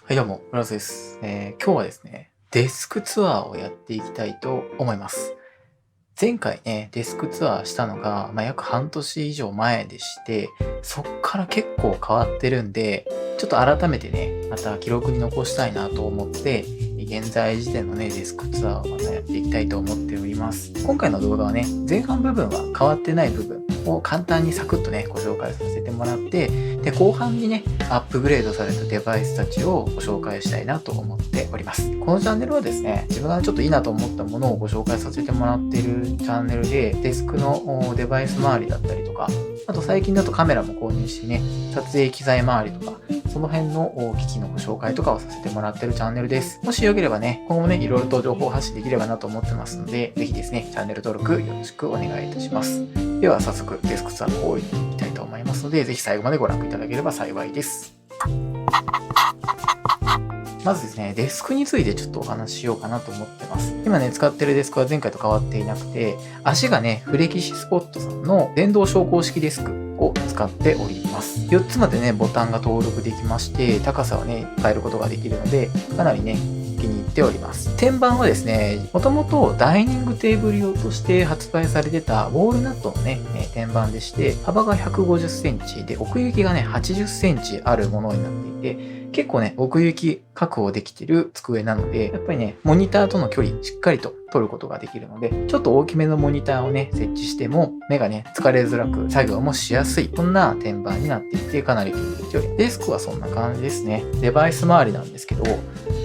はい、どうも、村瀬です。今日はですね、デスクツアーをやっていきたいと思います。前回ね、デスクツアーしたのが、約半年以上前でして、そっから結構変わってるんで、ちょっと改めてね、また記録に残したいなと思って、現在時点のね、デスクツアーをまたやっていきたいと思っております。今回の動画はね、前半部分は変わってない部分を簡単にサクッとね、ご紹介させてもらって、で、後半にね、アップグレードされたデバイスたちをご紹介したいなと思っております。このチャンネルはですね、自分がちょっといいなと思ったものをご紹介させてもらっているチャンネルで、デスクのデバイス周りだったりとか、あと最近だとカメラも購入してね、撮影機材周りとか、その辺の機器のご紹介とかをさせてもらっているチャンネルです。もしよければね、今後もね、いろいろと情報発信できればなと思ってますので、ぜひですね、チャンネル登録よろしくお願いいたします。では早速デスクツアーの方に行きたいと思いますので、ぜひ最後までご覧いただければ幸いです。まずですね、デスクについてちょっとお話ししようかなと思ってます。今ね、使ってるデスクは前回と変わっていなくて、足がね、フレキシスポットさんの電動昇降式デスクを使っております。4つまでね、ボタンが登録できまして、高さをね、変えることができるので、かなりね、気に入っております。天板はですね、もともとダイニングテーブル用として発売されてたウォールナットのね、天板でして、幅が150センチで、奥行きがね、80センチあるものになっていて、結構ね、奥行き確保できてる机なので、やっぱりね、モニターとの距離しっかりと取ることができるので、ちょっと大きめのモニターをね、設置しても、目がね、疲れづらく作業もしやすい、そんな天板になっていて、かなり気に入っております。デスクはそんな感じですね。デバイス周りなんですけど、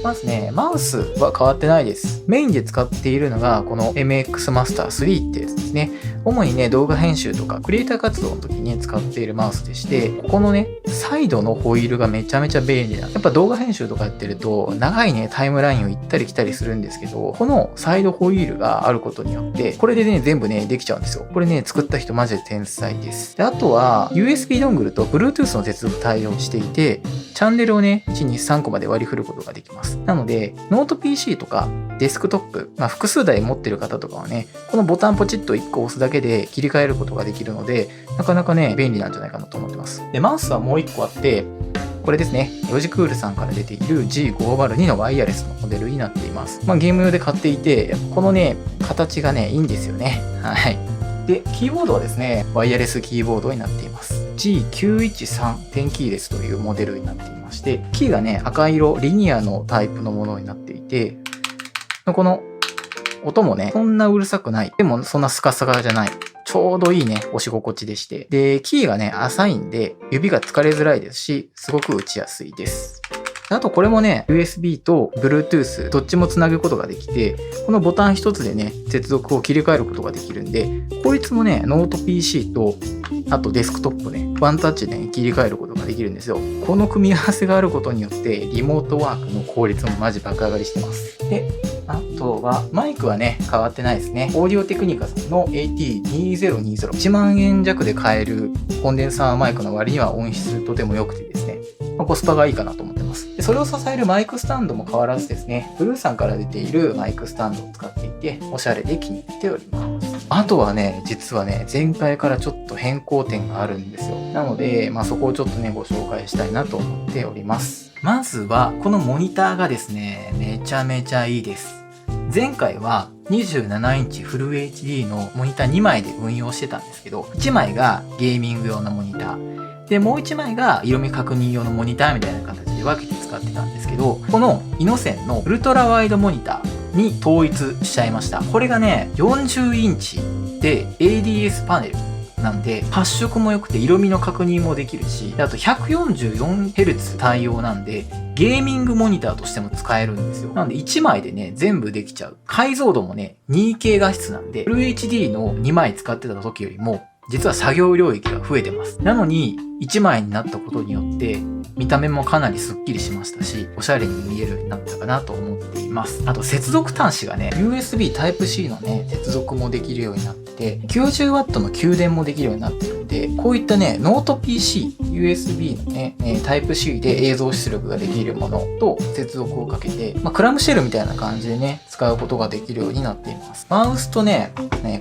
まずね、マウスは変わってないです。メインで使っているのが、この MX Master 3ってやつですね。主にね、動画編集とかクリエイター活動の時に使っているマウスでして、ここのね、サイドのホイールがめちゃめちゃ便利な。やっぱ動画編集とかやってると、長いね、タイムラインを行ったり来たりするんですけど、このサイドホイールがあることによって、これでね、全部ね、できちゃうんですよ。これね、作った人マジで天才です。で、あとは、USB ドングルと Bluetooth の接続対応していて、チャンネルをね、1、2、3個まで割り振ることができます。なので、ノート PC とかデスクトップ、複数台持ってる方とかはね、このボタンポチッと1個押すだけで切り替えることができるので、なかなかね、便利なんじゃないかなと思ってます。で、マウスはもう1個あって、これですね、ヨジクールさんから出ている G502 のワイヤレスのモデルになっています。ゲーム用で買っていて、このね、形がね、いいんですよね。はい。で、キーボードはですね、ワイヤレスキーボードになっています。G913 テンキーレスというモデルになっていまして、キーがね、赤色、リニアのタイプのものになっていて、この音もね、そんなうるさくない。でもそんなスカスカじゃない。ちょうどいいね、押し心地でして。で、キーがね、浅いんで、指が疲れづらいですし、すごく打ちやすいです。あとこれもね、USB と Bluetooth どっちもつなぐことができて、このボタン一つでね、接続を切り替えることができるんで、こいつもね、ノート PC と、あとデスクトップね、ワンタッチでね、切り替えることができるんですよ。この組み合わせがあることによって、リモートワークの効率もマジ爆上がりしてます。で、あとは、マイクはね、変わってないですね。オーディオテクニカさんの AT2020。1万円弱で買えるコンデンサーマイクの割には音質とても良くてですね、コスパがいいかなと思ってます。で、それを支えるマイクスタンドも変わらずですね、ブルーさんから出ているマイクスタンドを使っていて、おしゃれで気に入っております。あとはね、実はね、前回からちょっと変更点があるんですよ。なので、そこをちょっとね、ご紹介したいなと思っております。まずは、このモニターがですね、めちゃめちゃいいです。前回は27インチフル HD のモニター2枚で運用してたんですけど、1枚がゲーミング用のモニター。で、もう1枚が色味確認用のモニターみたいな形で分けて使ってたんですけど、このイノセンのウルトラワイドモニターに統一しちゃいました。これがね、40インチで ADS パネルなんで、発色も良くて色味の確認もできるし、あと 144Hz 対応なんで、ゲーミングモニターとしても使えるんですよ。なので1枚でね、全部できちゃう。解像度もね、2K 画質なんで、FHD の2枚使ってた時よりも、実は作業領域が増えてます。なのに、1枚になったことによって、見た目もかなりスッキリしましたし、おしゃれに見えるようになったかなと思っています。あと、接続端子がね、USB Type-C のね、接続もできるようになってて、90W の給電もできるようになってるんで、こういったね、ノート PC USB のね、タイプ C で映像出力ができるものと接続をかけて、クラムシェルみたいな感じでね、使うことができるようになっています。マウスとね、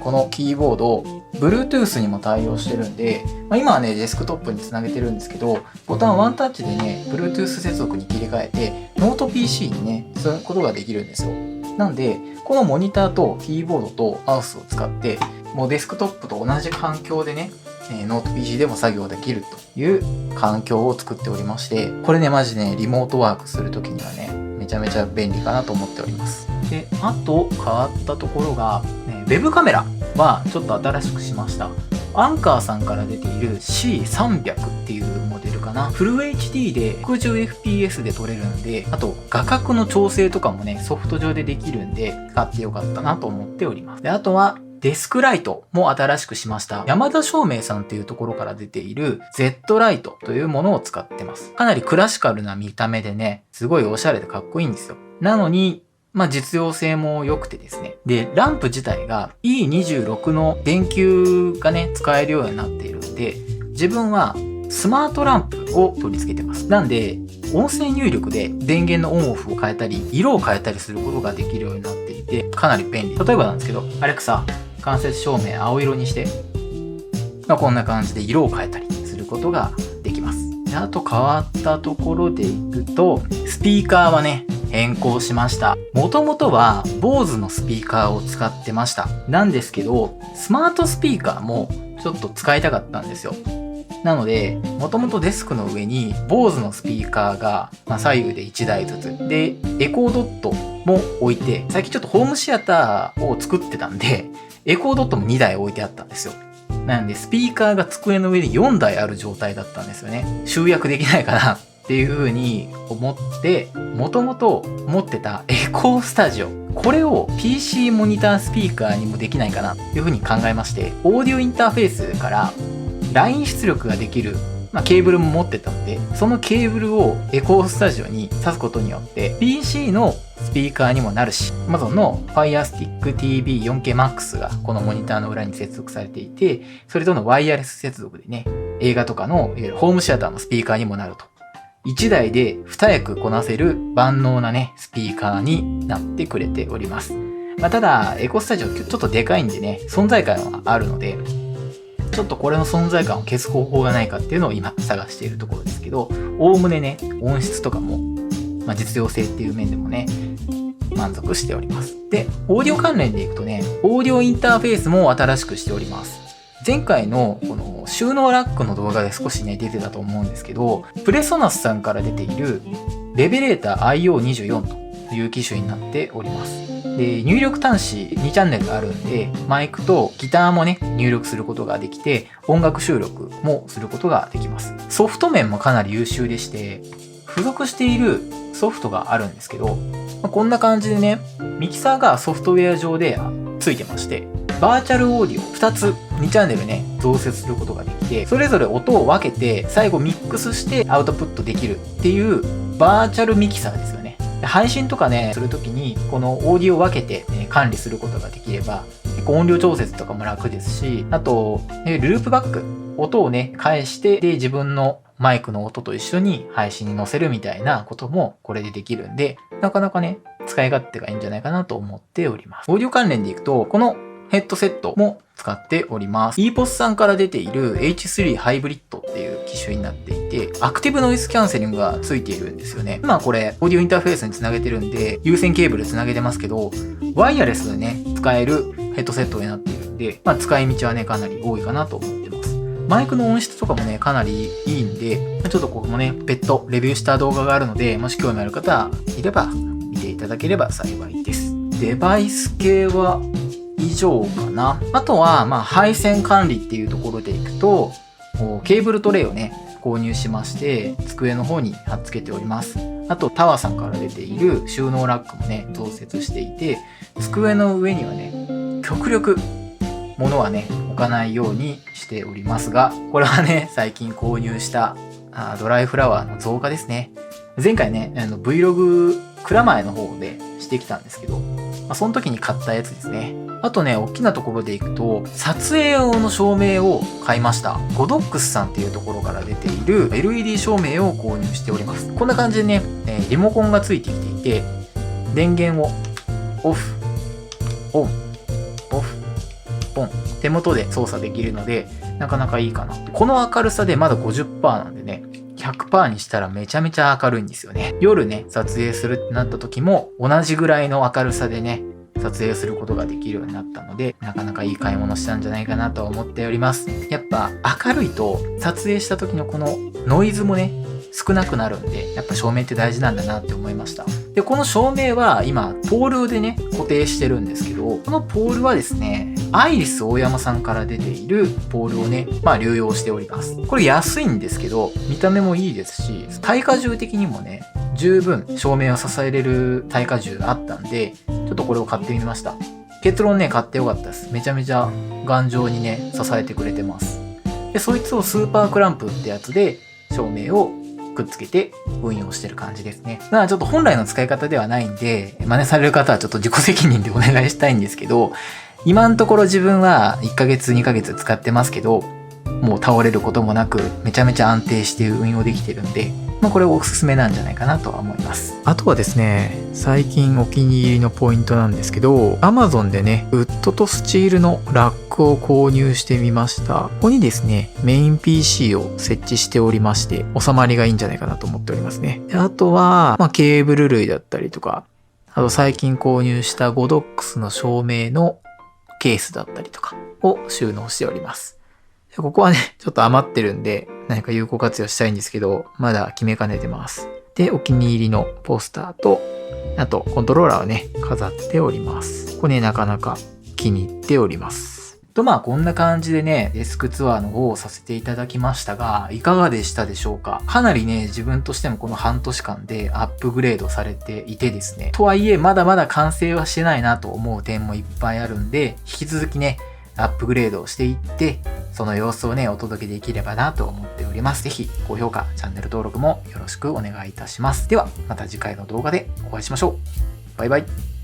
このキーボード、Bluetooth にも対応してるんで、今はね、デスクトップにつなげてるんですけど、ボタンワンタッチでね、Bluetooth 接続に切り替えて、ノート PC にね、することができるんですよ。なんで、このモニターとキーボードとマウスを使って、もうデスクトップと同じ環境でね、ノート PC でも作業できるという環境を作っておりまして、これね、マジね、リモートワークするときにはね、めちゃめちゃ便利かなと思っております。で、あと変わったところが、ウェブカメラはちょっと新しくしました。アンカーさんから出ている C300 っていうモデルかな。フル HD で 60fps で撮れるんで、あと画角の調整とかもね、ソフト上でできるんで、買ってよかったなと思っております。で、あとは、デスクライトも新しくしました。山田照明さんっていうところから出ている Z ライトというものを使ってます。かなりクラシカルな見た目でね、すごいおしゃれでかっこいいんですよ。なのに、実用性も良くてですね。で、ランプ自体が E26 の電球がね、使えるようになっているんで、自分はスマートランプを取り付けてます。なんで、音声入力で電源のオンオフを変えたり、色を変えたりすることができるようになっていて、かなり便利。例えばなんですけど、アレクサ、間接照明青色にして、こんな感じで色を変えたりすることができます。で、あと変わったところでいくと、スピーカーはね、変更しました。もともとは BOSE のスピーカーを使ってました。なんですけど、スマートスピーカーもちょっと使いたかったんですよ。なので、もともとデスクの上に BOSE のスピーカーが、左右で1台ずつ。で、エコードットも置いて、最近ちょっとホームシアターを作ってたんで、エコードットも2台置いてあったんですよ。なんで、スピーカーが机の上に4台ある状態だったんですよね。集約できないかなっていう風に思って、もともと持ってたエコースタジオ。これを PC モニタースピーカーにもできないかなっていう風に考えまして、オーディオインターフェースから LINE 出力ができるケーブルも持ってたので、そのケーブルをエコースタジオに挿すことによって PC のスピーカーにもなるし、Amazon の Fire Stick TV 4K Max がこのモニターの裏に接続されていて、それとのワイヤレス接続でね、映画とかのホームシアターのスピーカーにもなると。1台で2役こなせる万能なね、スピーカーになってくれております。ただ、エコスタジオちょっとでかいんでね、存在感はあるので、ちょっとこれの存在感を消す方法がないかっていうのを今探しているところですけど、おおむねね、音質とかも、実用性っていう面でもね、満足しております。で、オーディオ関連でいくとね、オーディオインターフェースも新しくしております。前回のこの収納ラックの動画で少しね、出てたと思うんですけど、プレソナスさんから出ているレベレーター IO24 という機種になっております。で、入力端子2チャンネルがあるんで、マイクとギターもね、入力することができて、音楽収録もすることができます。ソフト面もかなり優秀でして、付属しているソフトがあるんですけど、こんな感じでね、ミキサーがソフトウェア上でついてまして、バーチャルオーディオ2つ、2チャンネルね、増設することができて、それぞれ音を分けて、最後ミックスしてアウトプットできるっていうバーチャルミキサーですよね。配信とかね、するときに、このオーディオを分けて、管理することができれば、結構音量調節とかも楽ですし、あと、ループバック、音をね、返して、で、自分のマイクの音と一緒に配信に載せるみたいなこともこれでできるんで、なかなかね、使い勝手がいいんじゃないかなと思っております。オーディオ関連でいくと、このヘッドセットも使っております。EPOS さんから出ている H3 ハイブリッドっていう機種になっていて、アクティブノイズキャンセリングがついているんですよね。今これ、オーディオインターフェースにつなげてるんで、有線ケーブルつなげてますけど、ワイヤレスでね、使えるヘッドセットになっているんで、使い道はね、かなり多いかなと思ってます。マイクの音質とかもね、かなりいいんで、ちょっとここもね、別途レビューした動画があるので、もし興味ある方いれば、見ていただければ幸いです。デバイス系は、以上かな。あとは、配線管理っていうところでいくと、ケーブルトレイをね、購入しまして、机の方に貼っつけております。あと、タワーさんから出ている収納ラックもね、増設していて、机の上にはね、極力、物はね、置かないようにしておりますが、これはね、最近購入したドライフラワーの増加ですね。前回ね、Vlog 蔵前の方でしてきたんですけど、その時に買ったやつですね。あとね、大きなところでいくと、撮影用の照明を買いました。ゴドックスさんっていうところから出ている LED 照明を購入しております。こんな感じでね、リモコンがついてきていて、電源をオフ、オン、オフ、オン、手元で操作できるので、なかなかいいかな。この明るさでまだ 50% なんでね、100% にしたらめちゃめちゃ明るいんですよね。夜ね、撮影するってなった時も同じぐらいの明るさでね、撮影することができるようになったので、なかなかいい買い物したんじゃないかなと思っております。やっぱ明るいと撮影した時のこのノイズもね、少なくなるんで、やっぱ照明って大事なんだなって思いました。で、この照明は今、ポールでね、固定してるんですけど、このポールはですね、アイリス大山さんから出ているポールをね、流用しております。これ安いんですけど、見た目もいいですし、耐荷重的にもね、十分照明を支えれる耐荷重があったんで、ちょっとこれを買ってみました。結論ね、買ってよかったです。めちゃめちゃ頑丈にね、支えてくれてます。で、そいつをスーパークランプってやつで照明をくっつけて運用してる感じですね。だからちょっと本来の使い方ではないんで、真似される方はちょっと自己責任でお願いしたいんですけど、今のところ自分は1ヶ月2ヶ月使ってますけど、もう倒れることもなくめちゃめちゃ安定して運用できてるんで、これおすすめなんじゃないかなとは思います。あとはですね、最近お気に入りのポイントなんですけど、Amazon でね、ウッドとスチールのラックを購入してみました。ここにですね、メイン PC を設置しておりまして、収まりがいいんじゃないかなと思っておりますね。あとは、ケーブル類だったりとか、あと最近購入したゴドックスの照明のケースだったりとかを収納しております。ここはね、ちょっと余ってるんで、何か有効活用したいんですけど、まだ決めかねてます。で、お気に入りのポスターと、あとコントローラーをね、飾っております。これね、なかなか気に入っております。と、こんな感じでね、デスクツアーの方をさせていただきましたが、いかがでしたでしょうか？かなりね、自分としてもこの半年間でアップグレードされていてですね、とはいえ、まだまだ完成はしてないなと思う点もいっぱいあるんで、引き続きね、アップグレードをしていって、その様子をね、お届けできればなと思っております。ぜひ、高評価、チャンネル登録もよろしくお願いいたします。では、また次回の動画でお会いしましょう。バイバイ。